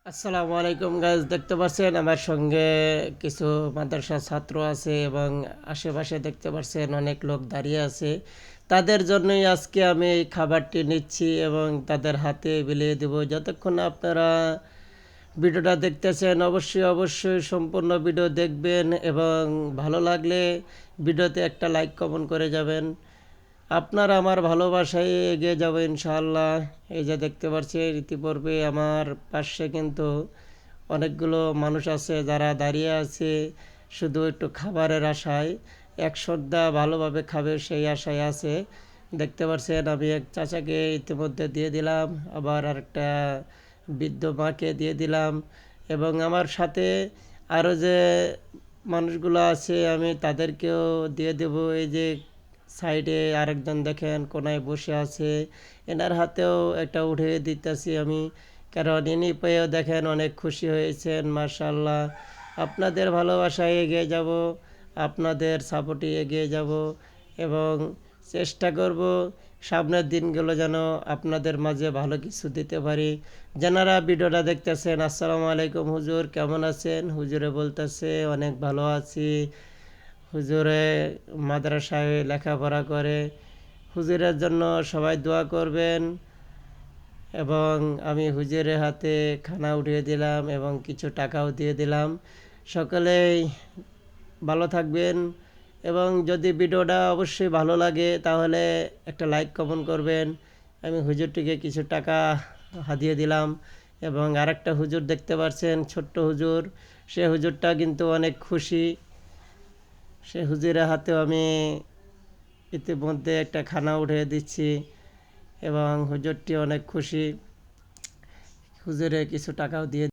আসসালামু আলাইকুম গাইজ, দেখতে পাচ্ছেন আমার সঙ্গে কিছু মাদ্রাসা ছাত্র আছে এবং আশেপাশে দেখতে পাচ্ছেন অনেক লোক দাঁড়িয়ে আছে। তাদের জন্যই আজকে আমি এই খাবারটি নিচ্ছি এবং তাদের হাতে বিলিয়ে দেব। যতক্ষণ না আপনারা ভিডিওটা দেখতেছেন অবশ্যই সম্পূর্ণ ভিডিও দেখবেন এবং ভালো লাগলে ভিডিওতে একটা লাইক কমেন্ট করে যাবেন। আপনার আমার ভালোবাসায় এগিয়ে যাবো ইনশাআল্লাহ। এই যে দেখতে পাচ্ছেন ইতিপূর্বে আমার পাশে কিন্তু অনেকগুলো মানুষ আছে যারা দাঁড়িয়ে আছে শুধু একটু খাবারের আশায়, এক সর্দা ভালোভাবে খাবে সেই আশায় আছে। দেখতে পাচ্ছেন আমি এক চাচাকে ইতিমধ্যে দিয়ে দিলাম, আবার আরেকটা বৃদ্ধ মাকে দিয়ে দিলাম এবং আমার সাথে আরও যে মানুষগুলো আছে আমি তাদেরকেও দিয়ে দেব। এই যে সাইডে আরেকজন দেখেন কোনায় বসে আছে, এনার হাতেও একটা উঠে দিতেছি আমি, কারণ ইনি পেয়েও দেখেন অনেক খুশি হয়েছেন। মাশাআল্লাহ, আপনাদের ভালোবাসায় এগিয়ে যাব, আপনাদের সাপোর্টে এগিয়ে যাব এবং চেষ্টা করব সামনের দিনগুলো যেন আপনাদের মাঝে ভালো কিছু দিতে পারি। যারা ভিডিওটা দেখতেছেন আসসালামু আলাইকুম হুজুর, কেমন আছেন? হুজুরে বলতেছে অনেক ভালো আছি। হুজুরে মাদ্রাসায় লেখাপড়া করে, হুজুরের জন্য সবাই দোয়া করবেন। এবং আমি হুজুরের হাতে খানা উঠিয়ে দিলাম এবং কিছু টাকাও দিয়ে দিলাম। সকলেই ভালো থাকবেন এবং যদি ভিডিওটা অবশ্যই ভালো লাগে তাহলে একটা লাইক কমেন্ট করবেন। আমি হুজুরটিকে কিছু টাকা হাতিয়ে দিলাম এবং আরেকটা হুজুর দেখতে পাচ্ছেন ছোট্ট হুজুর, সে হুজুরটা কিন্তু অনেক খুশি। সে হুজুরের হাতেও আমি ইতিমধ্যে একটা খানা উঠিয়ে দিচ্ছি এবং হুজুরটি অনেক খুশি। হুজুরে কিছু টাকাও দিয়ে